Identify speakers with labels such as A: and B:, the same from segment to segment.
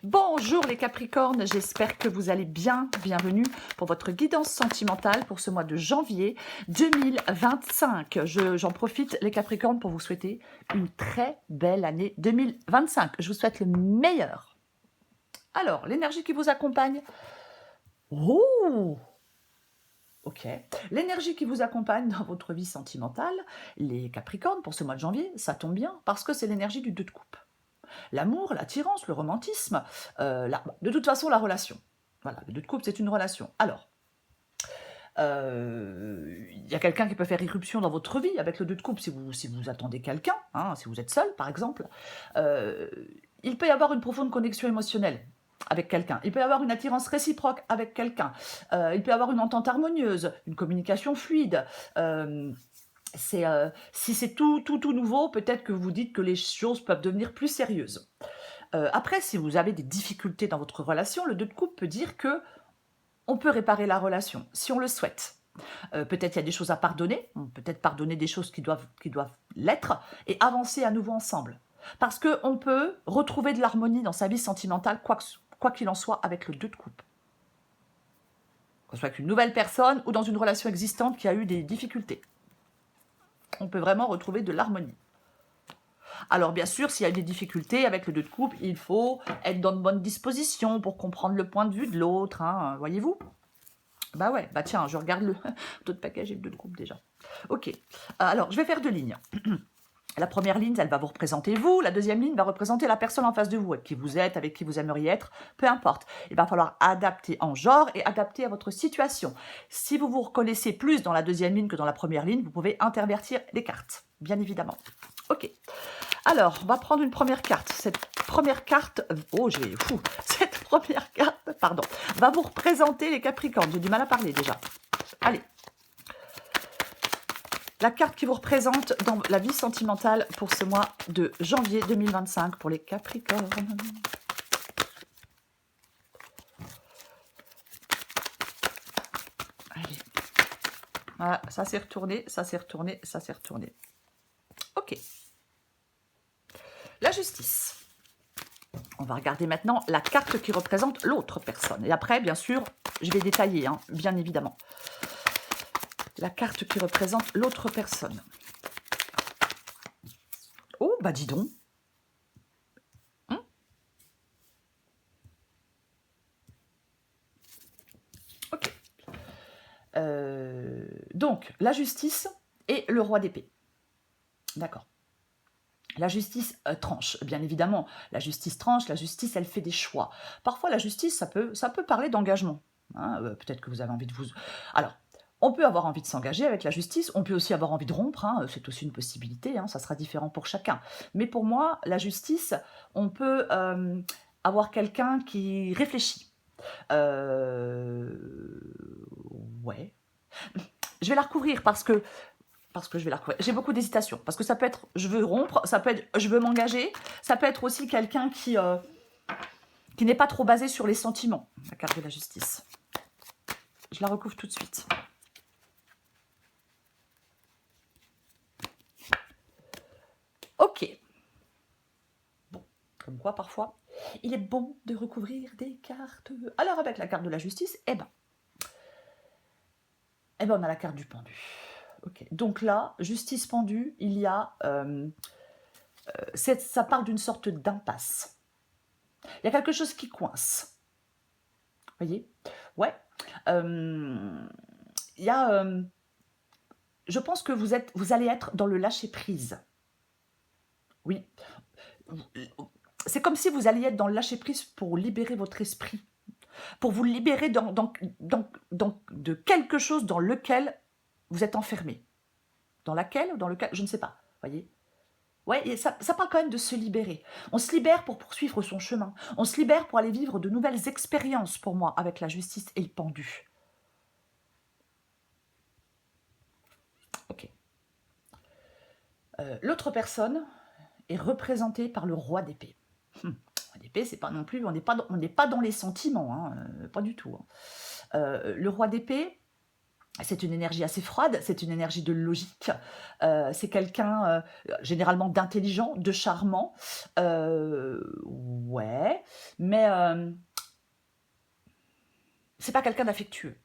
A: Bonjour les Capricornes, j'espère que vous allez bien. Bienvenue pour votre guidance sentimentale pour ce mois de janvier 2025. J'en profite les Capricornes pour vous souhaiter une très belle année 2025. Je vous souhaite le meilleur. Alors, l'énergie qui vous accompagne. Oh, ok. L'énergie qui vous accompagne dans votre vie sentimentale, les Capricornes, pour ce mois de janvier, ça tombe bien parce que c'est l'énergie du 2 de coupe. L'amour, l'attirance, le romantisme, de toute façon, la relation. Voilà, le 2 de couple, c'est une relation. Alors, il y a quelqu'un qui peut faire irruption dans votre vie avec le 2 de couple si vous attendez quelqu'un, hein, si vous êtes seul, par exemple. Il peut y avoir une profonde connexion émotionnelle avec quelqu'un. Il peut y avoir une attirance réciproque avec quelqu'un. Il peut y avoir une entente harmonieuse, une communication fluide. Si c'est tout nouveau, peut-être que vous dites que les choses peuvent devenir plus sérieuses. Après, si vous avez des difficultés dans votre relation, le 2 de coupe peut dire que on peut réparer la relation, si on le souhaite. Peut-être il y a des choses à pardonner, on peut peut-être pardonner des choses qui doivent l'être, et avancer à nouveau ensemble. Parce qu'on peut retrouver de l'harmonie dans sa vie sentimentale, quoi qu'il en soit, avec le 2 de coupe. Que ce soit avec une nouvelle personne ou dans une relation existante qui a eu des difficultés. On peut vraiment retrouver de l'harmonie. Alors bien sûr, s'il y a des difficultés avec le 2 de couple, il faut être dans de bonnes dispositions pour comprendre le point de vue de l'autre, hein, voyez-vous. Bah ouais, bah tiens, je regarde le d'autres package et le 2 de couple déjà. Ok, alors je vais faire 2 lignes. La première ligne, elle va vous représenter vous. La deuxième ligne va représenter la personne en face de vous, avec qui vous êtes, avec qui vous aimeriez être, peu importe. Il va falloir adapter en genre et adapter à votre situation. Si vous vous reconnaissez plus dans la deuxième ligne que dans la première ligne, vous pouvez intervertir les cartes, bien évidemment. Ok. Alors, on va prendre une première carte. Cette première carte, cette première carte, pardon, va vous représenter les Capricornes. J'ai du mal à parler déjà. Allez. La carte qui vous représente dans la vie sentimentale pour ce mois de janvier 2025 pour les Capricornes. Allez. Voilà, ça s'est retourné, ça s'est retourné, ça s'est retourné. Ok. La justice. On va regarder maintenant la carte qui représente l'autre personne. Et après, bien sûr, je vais détailler, hein, bien évidemment. La carte qui représente l'autre personne. Oh, bah dis donc. Ok. Donc, la justice et le roi d'épée. D'accord. La justice tranche, bien évidemment. La justice tranche, la justice, elle fait des choix. Parfois, la justice, ça peut parler d'engagement. Hein, peut-être que vous avez envie de vous... Alors, on peut avoir envie de s'engager avec la justice, on peut aussi avoir envie de rompre, hein, c'est aussi une possibilité, hein, ça sera différent pour chacun. Mais pour moi, la justice, on peut avoir quelqu'un qui réfléchit. Ouais. Je vais la recouvrir parce que je vais la recouvrir. J'ai beaucoup d'hésitation. Parce que ça peut être je veux rompre, ça peut être je veux m'engager, ça peut être aussi quelqu'un qui n'est pas trop basé sur les sentiments. La carte de la justice. Je la recouvre tout de suite. Ok. Bon, comme quoi parfois, il est bon de recouvrir des cartes. Alors avec la carte de la justice, eh ben on a la carte du pendu. Ok. Donc là, justice pendue, il y a... ça part d'une sorte d'impasse. Il y a quelque chose qui coince. Vous voyez? Ouais. Il y a... je pense que vous allez être dans le lâcher-prise. Oui. C'est comme si vous alliez être dans le lâcher-prise pour libérer votre esprit. Pour vous libérer de quelque chose dans lequel vous êtes enfermé. Dans laquelle ou dans lequel, je ne sais pas. Voyez? Ouais, et ça parle quand même de se libérer. On se libère pour poursuivre son chemin. On se libère pour aller vivre de nouvelles expériences, pour moi, avec la justice et le pendu. Ok. L'autre personne est représentée par le roi d'épée. Le roi d'épée, c'est pas non plus, on n'est pas dans les sentiments, hein, pas du tout. Hein. Le roi d'épée, C'est une énergie assez froide, c'est une énergie de logique, c'est quelqu'un, généralement d'intelligent, de charmant, ouais, mais c'est pas quelqu'un d'affectueux.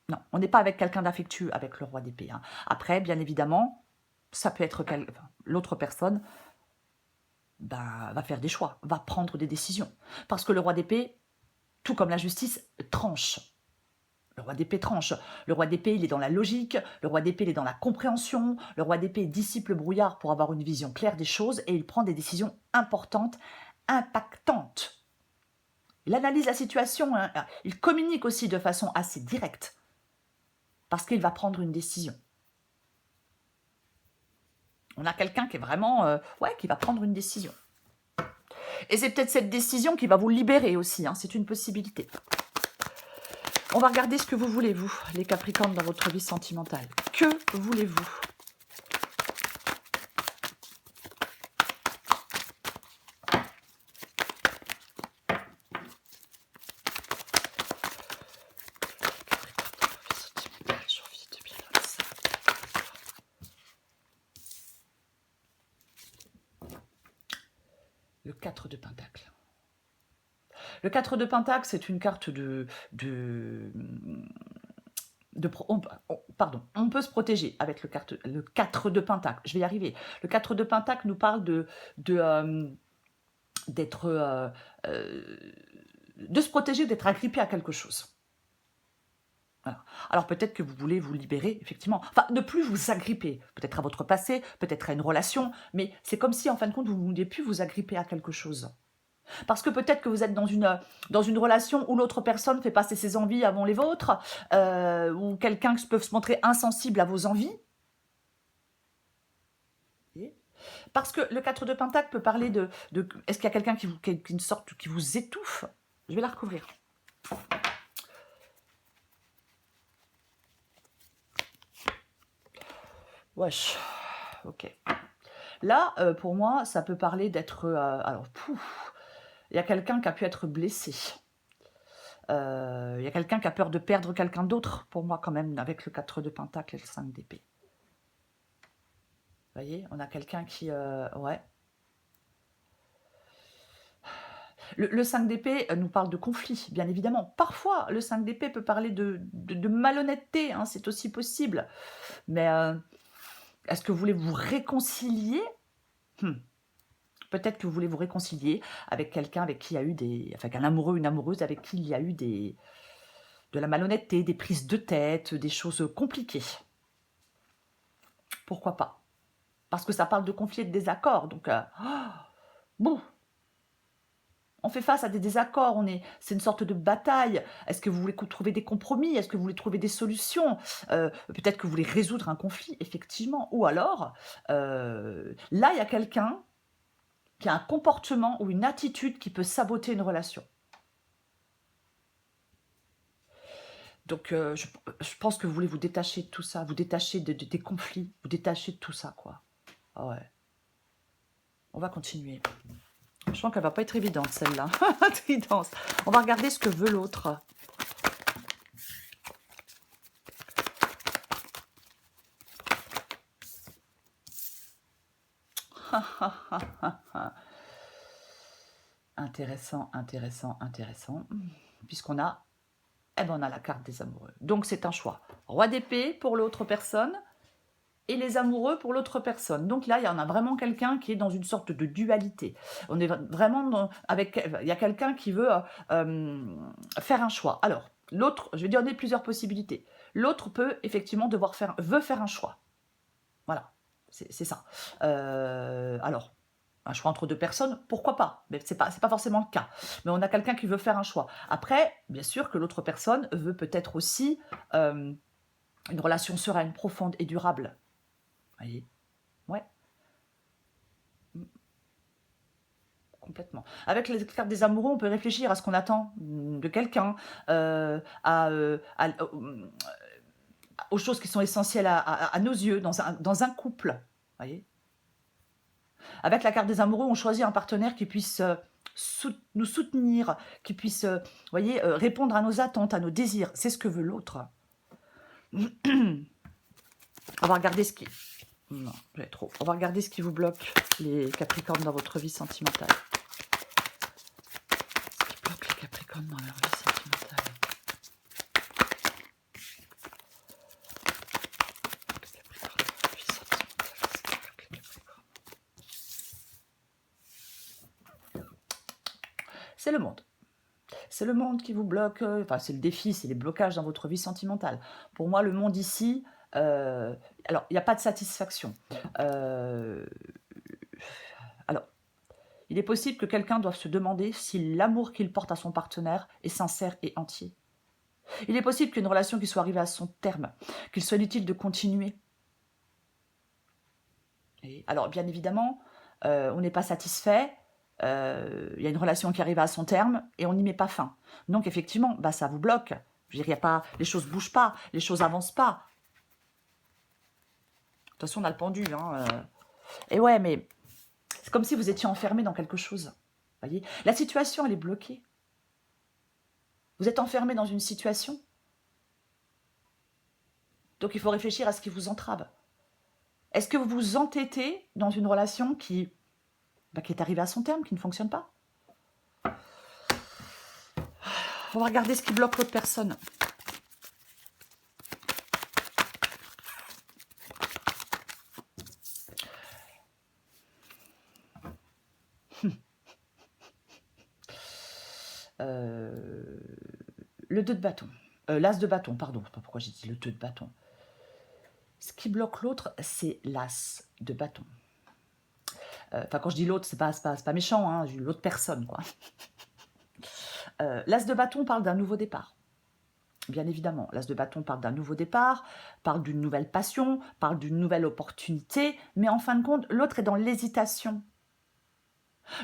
A: Non, on n'est pas avec quelqu'un d'affectueux avec le roi d'épée, hein. Après, bien évidemment, ça peut être enfin, l'autre personne bah, va faire des choix, va prendre des décisions. Parce que le roi d'épée, tout comme la justice, tranche. Le roi d'épée tranche. Le roi d'épée, il est dans la logique. Le roi d'épée, il est dans la compréhension. Le roi d'épée dissipe le brouillard pour avoir une vision claire des choses et il prend des décisions importantes, impactantes. Il analyse la situation, hein. Il communique aussi de façon assez directe parce qu'il va prendre une décision. On a quelqu'un qui est vraiment, ouais, qui va prendre une décision. Et c'est peut-être cette décision qui va vous libérer aussi, hein. C'est une possibilité. On va regarder ce que vous voulez, vous, les Capricornes, dans votre vie sentimentale. Que voulez-vous? Le 4 de Pentacle. Le 4 de Pentacle, c'est une carte pardon, on peut se protéger avec le 4 de Pentacle. Je vais y arriver. Le 4 de Pentacle nous parle de se protéger, d'être agrippé à quelque chose. Voilà. Alors peut-être que vous voulez vous libérer, effectivement. Enfin, ne plus vous agripper. Peut-être à votre passé, peut-être à une relation, mais c'est comme si, en fin de compte, vous ne vouliez plus vous agripper à quelque chose. Parce que peut-être que vous êtes dans une relation où l'autre personne fait passer ses envies avant les vôtres, ou quelqu'un qui peut se montrer insensible à vos envies. Parce que le 4 de Pentacle peut parler de est-ce qu'il y a quelqu'un qui vous étouffe? Je vais la recouvrir. Wesh, ok. Là, pour moi, ça peut parler d'être... alors, il y a quelqu'un qui a pu être blessé. Il y a quelqu'un qui a peur de perdre quelqu'un d'autre, pour moi, quand même, avec le 4 de Pentacle et le 5 d'épée. Vous voyez, on a quelqu'un qui... ouais. Le 5 d'épée nous parle de conflit, bien évidemment. Parfois, le 5 d'épée peut parler de malhonnêteté, hein, c'est aussi possible. Mais est-ce que vous voulez vous réconcilier? Peut-être que vous voulez vous réconcilier avec quelqu'un avec qui il y a eu des... Enfin, un amoureux, une amoureuse avec qui il y a eu de la malhonnêteté, des prises de tête, des choses compliquées. Pourquoi pas? Parce que ça parle de conflit et de désaccord. Donc, bon, on fait face à des désaccords, c'est une sorte de bataille. Est-ce que vous voulez trouver des compromis? Est-ce que vous voulez trouver des solutions? Peut-être que vous voulez résoudre un conflit, effectivement. Ou alors, là, il y a quelqu'un qui a un comportement ou une attitude qui peut saboter une relation. Donc, je pense que vous voulez vous détacher de tout ça, vous détacher des conflits, vous détacher de tout ça, quoi. Ah ouais. On va continuer. Je sens qu'elle va pas être évidente, celle-là. Tridence. On va regarder ce que veut l'autre. Intéressant, intéressant, intéressant. Puisqu'on a... Eh ben, on a la carte des amoureux. Donc, c'est un choix. Roi d'épée pour l'autre personne et les amoureux pour l'autre personne. Donc là, il y en a vraiment quelqu'un qui est dans une sorte de dualité. On est vraiment il y a quelqu'un qui veut faire un choix. Alors, l'autre, je vais donner plusieurs possibilités. L'autre peut effectivement veut faire un choix. Voilà, c'est ça. Alors, un choix entre deux personnes, pourquoi pas? Mais c'est pas forcément le cas. Mais on a quelqu'un qui veut faire un choix. Après, bien sûr que l'autre personne veut peut-être aussi une relation sereine, profonde et durable. Vous voyez? Ouais. Complètement. Avec les cartes des amoureux, on peut réfléchir à ce qu'on attend de quelqu'un, aux choses qui sont essentielles à nos yeux, dans un couple. Vous voyez? Avec la carte des amoureux, on choisit un partenaire qui puisse nous soutenir, qui puisse, voyez, répondre à nos attentes, à nos désirs. C'est ce que veut l'autre. On va regarder ce qui... Non, j'ai trop. On va regarder ce qui vous bloque, les Capricornes, dans votre vie sentimentale. Ce qui bloque les Capricornes dans leur vie sentimentale. C'est le monde. C'est le monde qui vous bloque, enfin c'est le défi, c'est les blocages dans votre vie sentimentale. Pour moi, le monde ici, alors il n'y a pas de satisfaction. Alors, il est possible que quelqu'un doive se demander si l'amour qu'il porte à son partenaire est sincère et entier. Il est possible qu'une relation qui soit arrivée à son terme, qu'il soit utile de continuer. Et alors, bien évidemment, on n'est pas satisfait, il y a une relation qui arrive à son terme et on n'y met pas fin. Donc, effectivement, bah, ça vous bloque. Je veux dire, les choses ne bougent pas, les choses n'avancent pas. De toute façon, on a le pendu. Hein, Et ouais, mais c'est comme si vous étiez enfermé dans quelque chose. Voyez, la situation, elle est bloquée. Vous êtes enfermé dans une situation. Donc, il faut réfléchir à ce qui vous entrave. Est-ce que vous vous entêtez dans une relation qui est arrivée à son terme, qui ne fonctionne pas? On va regarder ce qui bloque l'autre personne. Le 2 de bâton. L'as de bâton, pardon. Je ne sais pas pourquoi j'ai dit le 2 de bâton. Ce qui bloque l'autre, c'est l'as de bâton. Enfin, quand je dis l'autre, c'est pas méchant, hein, l'autre personne, quoi. L'as de bâton parle d'un nouveau départ. Bien évidemment, l'as de bâton parle d'un nouveau départ, parle d'une nouvelle passion, parle d'une nouvelle opportunité, mais en fin de compte, l'autre est dans l'hésitation.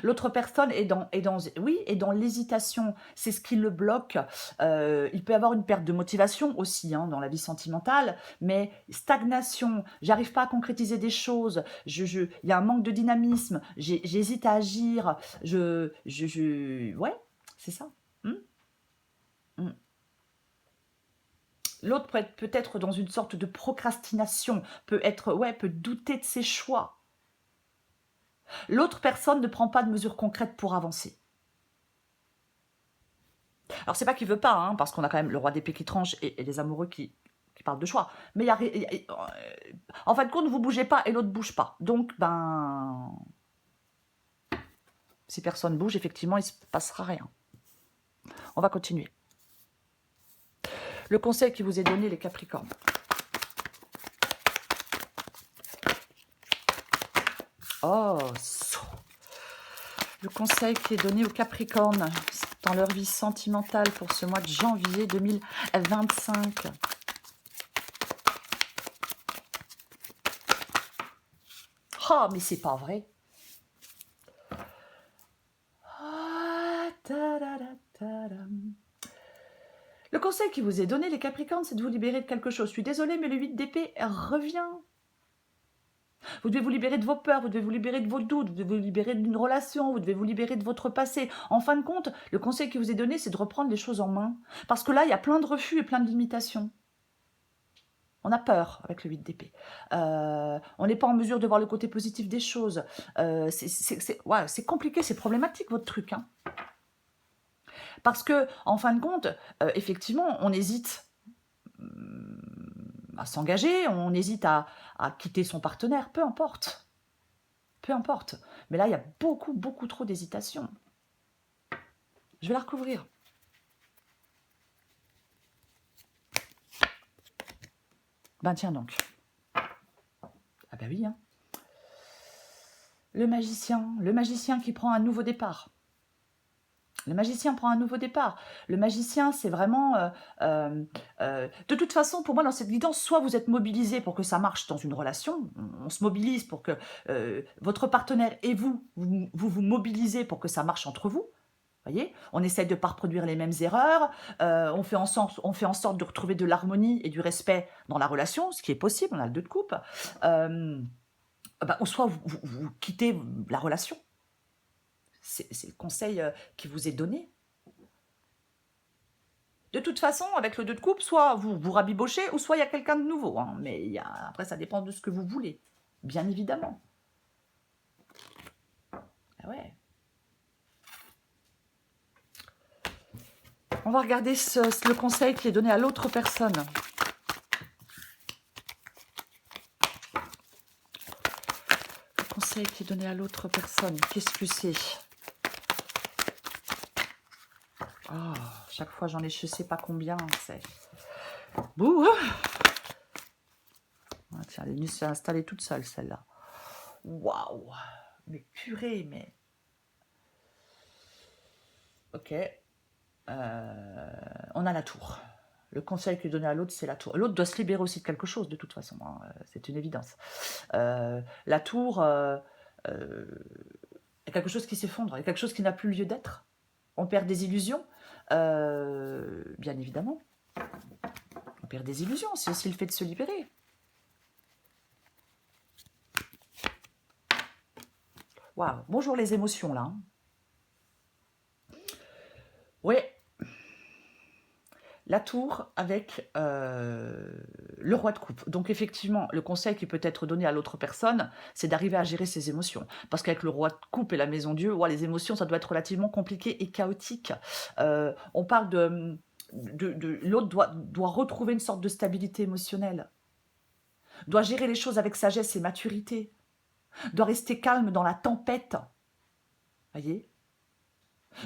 A: L'autre personne est dans l'hésitation. C'est ce qui le bloque. Il peut y avoir une perte de motivation aussi dans la vie sentimentale, mais stagnation, j'arrive pas à concrétiser des choses, il y a un manque de dynamisme, j'hésite à agir, ouais, c'est ça. L'autre peut être dans une sorte de procrastination, peut douter de ses choix. L'autre personne ne prend pas de mesures concrètes pour avancer. Alors, c'est pas qu'il veut pas, parce qu'on a quand même le roi d'épée qui tranche et les amoureux qui parlent de choix. Mais en fin de compte, vous bougez pas et l'autre bouge pas. Donc, si personne bouge, effectivement, il se passera rien. On va continuer. Le conseil qui vous est donné, les Capricornes. Oh, le conseil qui est donné aux Capricornes dans leur vie sentimentale pour ce mois de janvier 2025. Oh, mais c'est pas vrai. Le conseil qui vous est donné, les Capricornes, c'est de vous libérer de quelque chose. Je suis désolée, mais le 8 d'épée revient. Vous devez vous libérer de vos peurs, vous devez vous libérer de vos doutes, vous devez vous libérer d'une relation, vous devez vous libérer de votre passé. En fin de compte, le conseil qui vous est donné, c'est de reprendre les choses en main. Parce que là, il y a plein de refus et plein de limitations. On a peur avec le 8 d'épée. On n'est pas en mesure de voir le côté positif des choses. C'est compliqué, c'est problématique votre truc. Parce que, en fin de compte, effectivement, on hésite à s'engager, on hésite à quitter son partenaire, peu importe. Peu importe. Mais là, il y a beaucoup, beaucoup trop d'hésitation. Je vais la recouvrir. Ben tiens donc. Ah ben oui. Le magicien qui prend un nouveau départ. Le magicien prend un nouveau départ. Le magicien, c'est vraiment... de toute façon, pour moi, dans cette guidance, soit vous êtes mobilisé pour que ça marche dans une relation, on se mobilise pour que votre partenaire et vous mobilisez pour que ça marche entre vous. Voyez, on essaie de ne pas reproduire les mêmes erreurs, on fait en sorte de retrouver de l'harmonie et du respect dans la relation, ce qui est possible, on a le 2 de coupe. Ou soit vous quittez la relation. C'est le conseil qui vous est donné. De toute façon, avec le 2 de coupe, soit vous vous rabibochez, ou soit il y a quelqu'un de nouveau, hein. Mais après, ça dépend de ce que vous voulez, bien évidemment. Ah ouais. On va regarder le conseil qui est donné à l'autre personne. Le conseil qui est donné à l'autre personne, qu'est-ce que c'est? Oh, chaque fois j'en ai je sais pas combien, c'est... Bouh. Ah, tiens, elle est venue s'installer toute seule, celle-là. Waouh. Mais purée, mais... Ok. On a la tour. Le conseil qui est donné à l'autre, c'est la tour. L'autre doit se libérer aussi de quelque chose, de toute façon. Hein. C'est une évidence. La tour, il y a quelque chose qui s'effondre, il y a quelque chose qui n'a plus lieu d'être. On perd des illusions, bien évidemment. On perd des illusions, c'est aussi le fait de se libérer. Waouh, bonjour les émotions, là. Ouais. La tour avec le roi de coupe. Donc effectivement, le conseil qui peut être donné à l'autre personne, c'est d'arriver à gérer ses émotions. Parce qu'avec le roi de coupe et la maison Dieu, ouais, les émotions, ça doit être relativement compliqué et chaotique. On parle l'autre doit retrouver une sorte de stabilité émotionnelle, doit gérer les choses avec sagesse et maturité, doit rester calme dans la tempête. Voyez,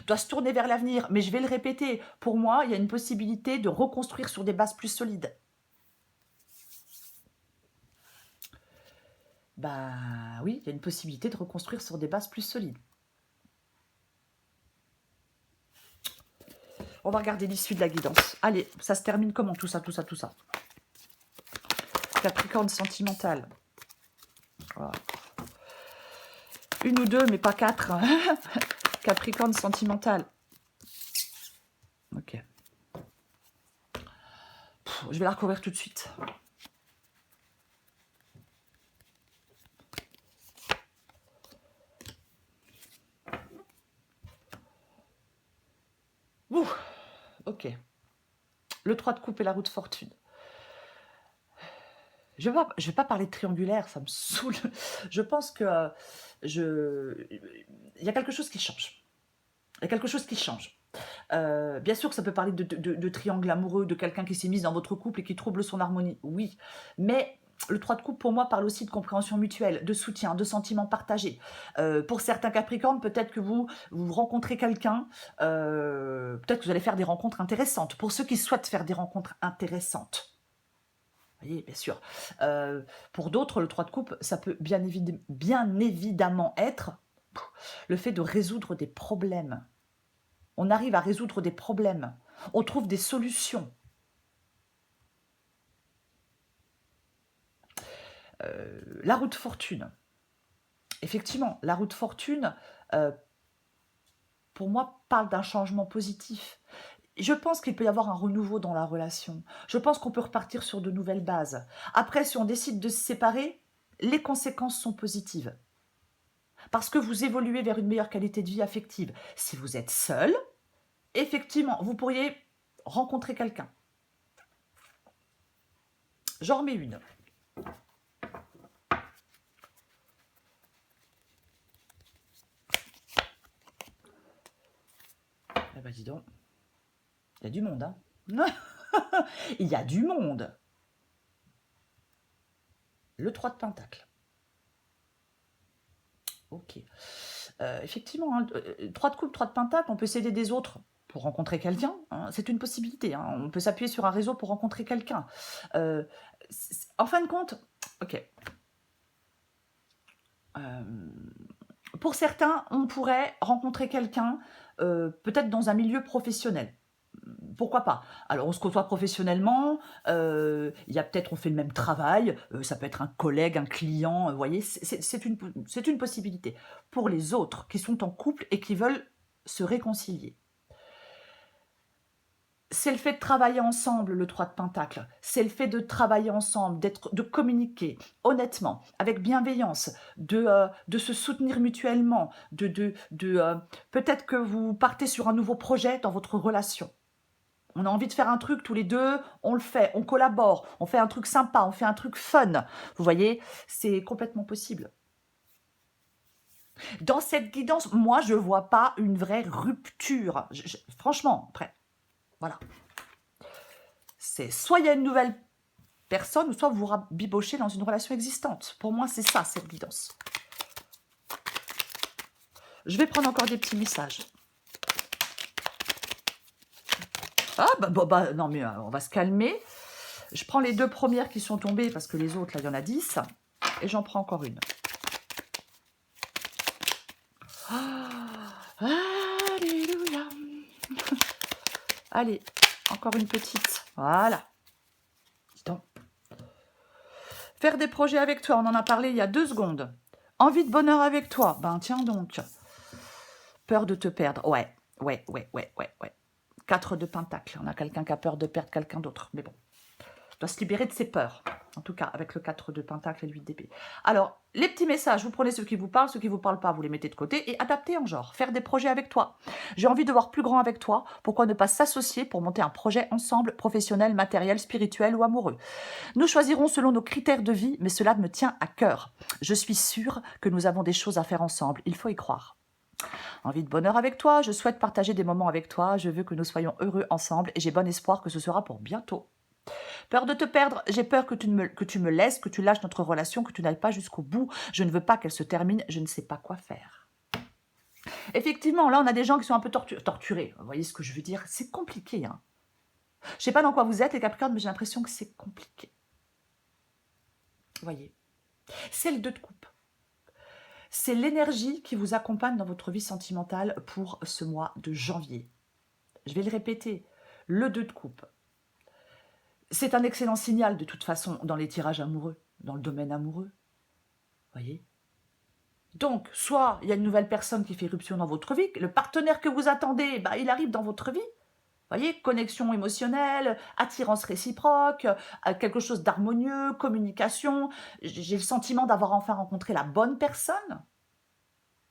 A: doit se tourner vers l'avenir. Mais je vais le répéter, pour moi, il y a une possibilité de reconstruire sur des bases plus solides. Bah oui, il y a une possibilité de reconstruire sur des bases plus solides. On va regarder l'issue de la guidance. Allez, ça se termine comment tout ça? Capricorne sentimental. Voilà. Une ou deux, mais pas quatre. Capricorne sentimental. Ok. Je vais la recouvrir tout de suite. Ouh, ok. Le 3 de coupe et la roue de fortune. Je vais pas parler de triangulaire, ça me saoule. Je pense que il y a quelque chose qui change. Il y a quelque chose qui change. Bien sûr que ça peut parler de triangle amoureux, de quelqu'un qui s'est mis dans votre couple et qui trouble son harmonie, oui. Mais le 3 de coupe, pour moi, parle aussi de compréhension mutuelle, de soutien, de sentiments partagés. Pour certains Capricornes, peut-être que vous rencontrez quelqu'un, peut-être que vous allez faire des rencontres intéressantes. Pour ceux qui souhaitent faire des rencontres intéressantes, vous voyez, bien sûr. Pour d'autres, le 3 de coupe, ça peut bien évidemment être le fait de résoudre des problèmes. On arrive à résoudre des problèmes. On trouve des solutions. La roue de fortune. Effectivement, la roue de fortune, pour moi, parle d'un changement positif. Je pense qu'il peut y avoir un renouveau dans la relation. Je pense qu'on peut repartir sur de nouvelles bases. Après, si on décide de se séparer, les conséquences sont positives. Parce que vous évoluez vers une meilleure qualité de vie affective. Si vous êtes seul, effectivement, vous pourriez rencontrer quelqu'un. J'en remets une. Eh ben dis donc, il y a du monde, hein. Il y a du monde. Le 3 de Pentacle. Ok. Effectivement, hein, 3 de coupe, 3 de Pentacle, on peut s'aider des autres pour rencontrer quelqu'un. Hein, c'est une possibilité. Hein, on peut s'appuyer sur un réseau pour rencontrer quelqu'un. En fin de compte, ok. Pour certains, on pourrait rencontrer quelqu'un peut-être dans un milieu professionnel. Pourquoi pas? Alors, on se côtoie professionnellement, il y a peut-être, on fait le même travail, ça peut être un collègue, un client, vous voyez, c'est une possibilité. Pour les autres qui sont en couple et qui veulent se réconcilier, c'est le fait de travailler ensemble, le 3 de Pentacle. C'est le fait de travailler ensemble, de communiquer honnêtement, avec bienveillance, de se soutenir mutuellement, peut-être que vous partez sur un nouveau projet dans votre relation. On a envie de faire un truc tous les deux, on le fait, on collabore, on fait un truc sympa, on fait un truc fun. Vous voyez, c'est complètement possible. Dans cette guidance, moi, je ne vois pas une vraie rupture. Franchement, après, voilà. C'est soit il y a une nouvelle personne, ou soit vous vous rabibochez dans une relation existante. Pour moi, c'est ça, cette guidance. Je vais prendre encore des petits messages. Ah, non, mais on va se calmer. Je prends les 2 premières qui sont tombées, parce que les autres, là, il y en a 10. Et j'en prends encore une. Alléluia. Allez, encore une petite. Voilà. Dis donc. Faire des projets avec toi, on en a parlé il y a 2 secondes. Envie de bonheur avec toi, ben tiens donc. Peur de te perdre, ouais. 4 de pentacles, on a quelqu'un qui a peur de perdre quelqu'un d'autre, mais bon. Doit se libérer de ses peurs, en tout cas, avec le 4 de pentacle et le 8 d'épée. Alors, les petits messages, vous prenez ceux qui vous parlent pas, vous les mettez de côté, et adaptez en genre, faire des projets avec toi. J'ai envie de voir plus grand avec toi, pourquoi ne pas s'associer pour monter un projet ensemble, professionnel, matériel, spirituel ou amoureux. Nous choisirons selon nos critères de vie, mais cela me tient à cœur. Je suis sûre que nous avons des choses à faire ensemble, il faut y croire. Envie de bonheur avec toi, je souhaite partager des moments avec toi, je veux que nous soyons heureux ensemble, et j'ai bon espoir que ce sera pour bientôt. Peur de te perdre, j'ai peur que tu me laisses, que tu lâches notre relation, que tu n'ailles pas jusqu'au bout. Je ne veux pas qu'elle se termine, je ne sais pas quoi faire. Effectivement, là, on a des gens qui sont un peu torturés. Vous voyez ce que je veux dire? C'est compliqué. Hein. Je ne sais pas dans quoi vous êtes, les Capricornes, mais j'ai l'impression que c'est compliqué. Vous voyez? C'est le 2 de coupe. C'est l'énergie qui vous accompagne dans votre vie sentimentale pour ce mois de janvier. Je vais le répéter. Le 2 de coupe. C'est un excellent signal, de toute façon, dans les tirages amoureux, dans le domaine amoureux. Voyez ? Donc, soit il y a une nouvelle personne qui fait éruption dans votre vie, le partenaire que vous attendez, il arrive dans votre vie. Voyez ? Connexion émotionnelle, attirance réciproque, quelque chose d'harmonieux, communication. J'ai le sentiment d'avoir enfin rencontré la bonne personne.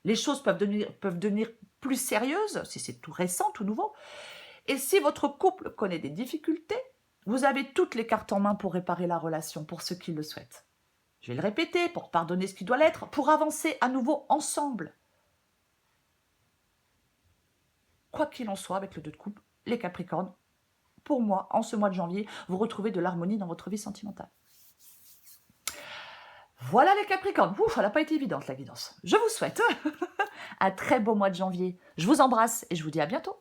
A: Les choses peuvent devenir plus sérieuses, si c'est tout récent, tout nouveau. Et si votre couple connaît des difficultés, vous avez toutes les cartes en main pour réparer la relation, pour ceux qui le souhaitent. Je vais le répéter, pour pardonner ce qui doit l'être, pour avancer à nouveau ensemble. Quoi qu'il en soit, avec le 2 de coupe, les Capricornes, pour moi, en ce mois de janvier, vous retrouvez de l'harmonie dans votre vie sentimentale. Voilà les Capricornes. Ouf, elle n'a pas été évidente la guidance. Je vous souhaite un très beau mois de janvier. Je vous embrasse et je vous dis à bientôt.